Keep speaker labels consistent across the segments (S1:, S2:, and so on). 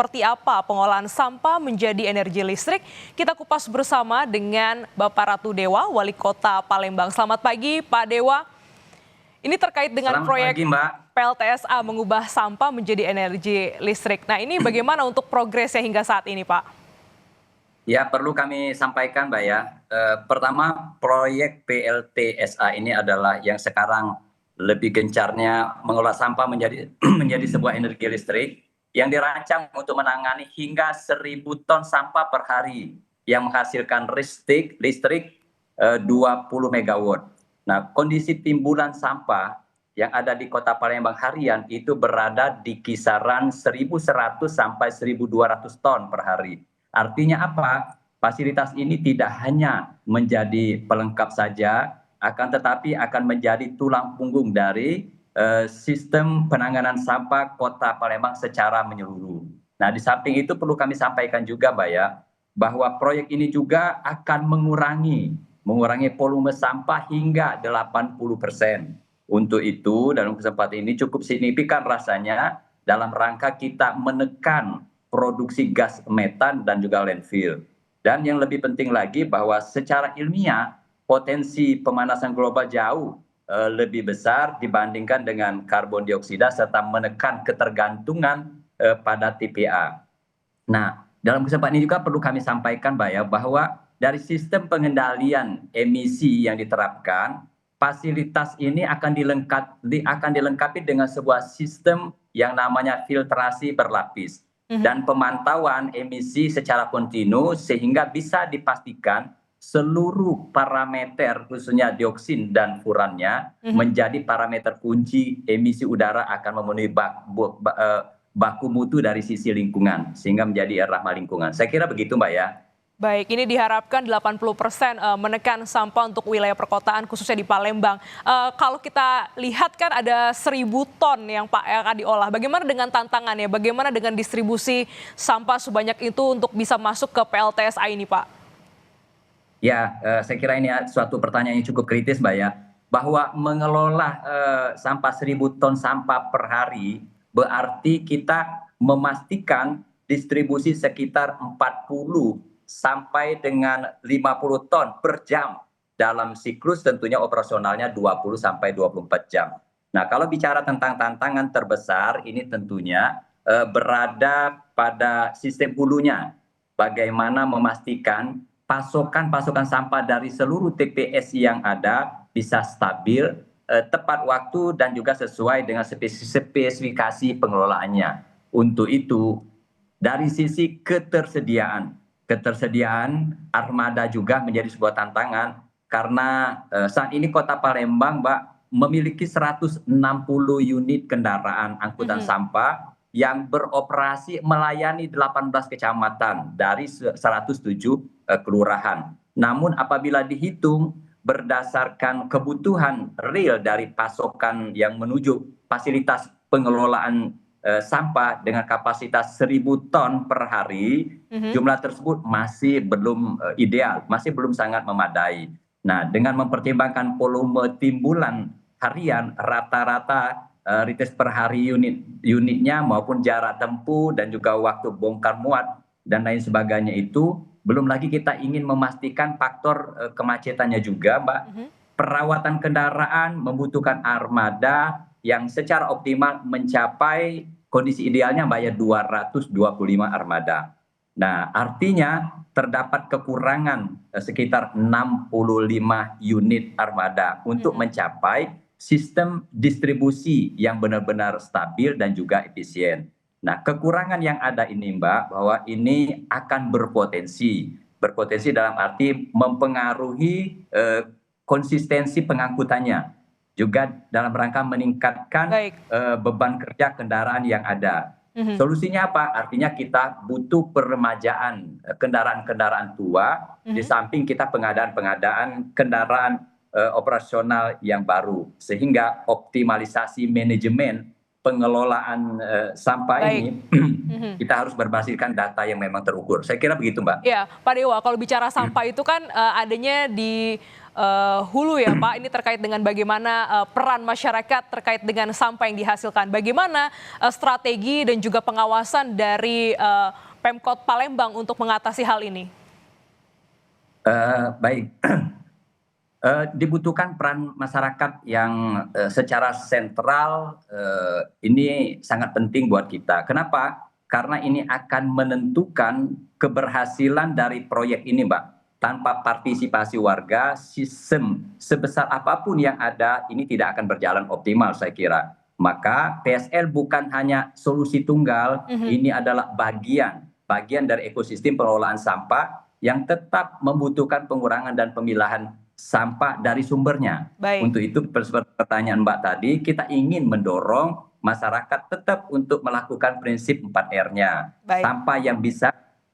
S1: seperti apa pengolahan sampah menjadi energi listrik. Kita kupas bersama dengan Bapak Ratu Dewa, Wali Kota Palembang. Selamat pagi Pak Dewa. Ini terkait dengan
S2: Selamat
S1: proyek
S2: pagi, Mbak.
S1: PLTSA mengubah sampah menjadi energi listrik. Nah, ini bagaimana untuk progresnya hingga saat ini, Pak?
S2: Ya, perlu kami sampaikan, Mbak ya. Pertama, proyek PLTSA ini adalah yang sekarang lebih gencarnya mengolah sampah menjadi menjadi sebuah energi listrik yang dirancang untuk menangani hingga 1.000 ton sampah per hari yang menghasilkan listrik 20 megawatt. Nah, kondisi timbulan sampah yang ada di Kota Palembang harian itu berada di kisaran 1.100 sampai 1.200 ton per hari. Artinya apa? Fasilitas ini tidak hanya menjadi pelengkap saja, akan tetapi akan menjadi tulang punggung dari sistem penanganan sampah Kota Palembang secara menyeluruh. Nah, di samping itu perlu kami sampaikan juga, Mbak ya, bahwa proyek ini juga akan mengurangi volume sampah hingga 80%. Untuk itu, dalam kesempatan ini cukup signifikan rasanya dalam rangka kita menekan produksi gas metan dan juga landfill. Dan yang lebih penting lagi bahwa secara ilmiah potensi pemanasan global jauh lebih besar dibandingkan dengan karbon dioksida serta menekan ketergantungan pada TPA. Nah, dalam kesempatan ini juga perlu kami sampaikan, Mbak ya, bahwa dari sistem pengendalian emisi yang diterapkan, fasilitas ini akan dilengkapi dengan sebuah sistem yang namanya filtrasi berlapis dan pemantauan emisi secara kontinu sehingga bisa dipastikan seluruh parameter khususnya dioksin dan furannya menjadi parameter kunci emisi udara akan memenuhi baku mutu dari sisi lingkungan sehingga menjadi ramah lingkungan. Saya kira begitu, Mbak ya.
S1: Baik, ini diharapkan 80% menekan sampah untuk wilayah perkotaan khususnya di Palembang. Kalau kita lihat kan ada 1.000 ton yang Pak akan diolah. Bagaimana dengan tantangannya? Bagaimana dengan distribusi sampah sebanyak itu untuk bisa masuk ke PLTSA ini, Pak?
S2: Ya, saya kira ini suatu pertanyaan yang cukup kritis, Mbak ya. Bahwa mengelola sampah 1.000 ton sampah per hari berarti kita memastikan distribusi sekitar 40 sampai dengan 50 ton per jam dalam siklus tentunya operasionalnya 20 sampai 24 jam. Nah, kalau bicara tentang tantangan terbesar ini tentunya berada pada sistem hulunya. Bagaimana memastikan pasokan sampah dari seluruh TPS yang ada bisa stabil, tepat waktu dan juga sesuai dengan spesifikasi pengelolaannya. Untuk itu, dari sisi ketersediaan armada juga menjadi sebuah tantangan karena saat ini Kota Palembang, Mbak, memiliki 160 unit kendaraan angkutan sampah yang beroperasi melayani 18 kecamatan dari 107 kelurahan. Namun apabila dihitung berdasarkan kebutuhan real dari pasokan yang menuju fasilitas pengelolaan sampah dengan kapasitas 1.000 ton per hari, jumlah tersebut masih belum ideal, masih belum sangat memadai. Nah, dengan mempertimbangkan volume timbulan harian rata-rata rites per hari unitnya maupun jarak tempuh dan juga waktu bongkar muat dan lain sebagainya itu, belum lagi kita ingin memastikan faktor kemacetannya juga, Mbak. Perawatan kendaraan membutuhkan armada yang secara optimal mencapai kondisi idealnya, Mbak ya, 225 armada. Nah, artinya terdapat kekurangan sekitar 65 unit armada untuk mencapai sistem distribusi yang benar-benar stabil dan juga efisien. Nah, kekurangan yang ada ini, Mbak, bahwa ini akan berpotensi dalam arti mempengaruhi konsistensi pengangkutannya, juga dalam rangka meningkatkan beban kerja kendaraan yang ada. Solusinya apa? Artinya kita butuh peremajaan kendaraan-kendaraan tua, di samping kita pengadaan kendaraan operasional yang baru, sehingga optimalisasi manajemen pengelolaan sampah
S1: Baik.
S2: ini kita harus berbasiskan data yang memang terukur. Saya kira begitu, Mbak.
S1: Ya, Pak Dewa, kalau bicara sampah itu kan adanya di hulu ya Pak, ini terkait dengan bagaimana peran masyarakat terkait dengan sampah yang dihasilkan. Bagaimana strategi dan juga pengawasan dari Pemkot Palembang untuk mengatasi hal ini?
S2: Baik, dibutuhkan peran masyarakat yang secara sentral ini sangat penting buat kita. Kenapa? Karena ini akan menentukan keberhasilan dari proyek ini, Mbak. Tanpa partisipasi warga, sistem sebesar apapun yang ada ini tidak akan berjalan optimal, saya kira. Maka PSL bukan hanya solusi tunggal, ini adalah bagian dari ekosistem pengelolaan sampah yang tetap membutuhkan pengurangan dan pemilahan sampah dari sumbernya.
S1: Baik.
S2: Untuk itu pertanyaan Mbak tadi, kita ingin mendorong masyarakat tetap untuk melakukan prinsip 4R-nya.
S1: Baik.
S2: Sampah yang bisa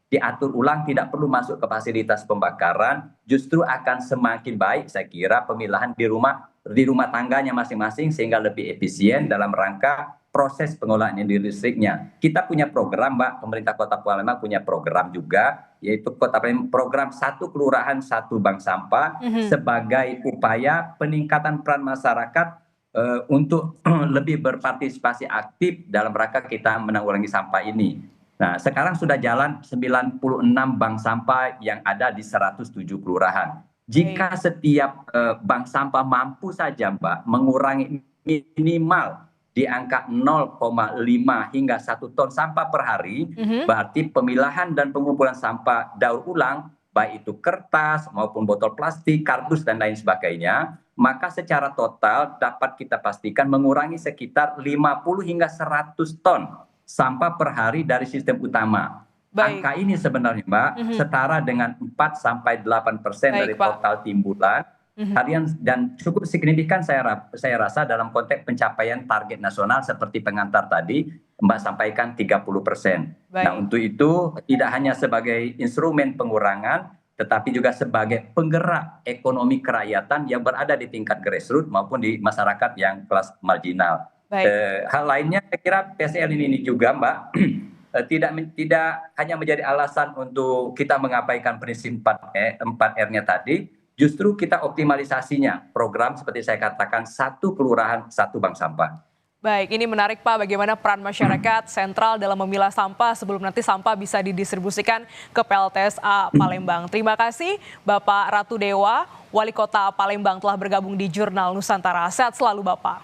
S2: diatur ulang tidak perlu masuk ke fasilitas pembakaran, justru akan semakin baik saya kira pemilahan di rumah tangganya masing-masing sehingga lebih efisien dalam rangka proses pengolahan energi listriknya. Kita punya program, Mbak, pemerintah Kota Palembang punya program juga, yaitu program 1 Kelurahan 1 Bank Sampah sebagai upaya peningkatan peran masyarakat untuk lebih berpartisipasi aktif dalam rangka kita menanggulangi sampah ini. Nah, sekarang sudah jalan 96 bank sampah yang ada di 107 kelurahan. Jika setiap bank sampah mampu saja, Mbak, mengurangi minimal di angka 0,5 hingga 1 ton sampah per hari, berarti pemilahan dan pengumpulan sampah daur ulang, baik itu kertas maupun botol plastik, kardus, dan lain sebagainya, maka secara total dapat kita pastikan mengurangi sekitar 50 hingga 100 ton sampah per hari dari sistem utama.
S1: Baik.
S2: Angka ini sebenarnya, Mbak, setara dengan 4-8% dari
S1: Baik, Pak.
S2: total timbulan harian dan cukup signifikan saya rasa dalam konteks pencapaian target nasional seperti pengantar tadi Mbak sampaikan 30%. Nah, untuk itu tidak hanya sebagai instrumen pengurangan tetapi juga sebagai penggerak ekonomi kerakyatan yang berada di tingkat grassroots maupun di masyarakat yang kelas marginal. Hal lainnya saya kira PSL ini juga, Mbak, tidak hanya menjadi alasan untuk kita mengabaikan prinsip 4R-nya tadi, justru kita optimalisasinya program seperti saya katakan 1 Kelurahan 1 Bank Sampah.
S1: Baik, ini menarik Pak, bagaimana peran masyarakat sentral dalam memilah sampah sebelum nanti sampah bisa didistribusikan ke PLTSA Palembang. Terima kasih Bapak Ratu Dewa, Wali Kota Palembang telah bergabung di Jurnal Nusantara. Sehat selalu Bapak.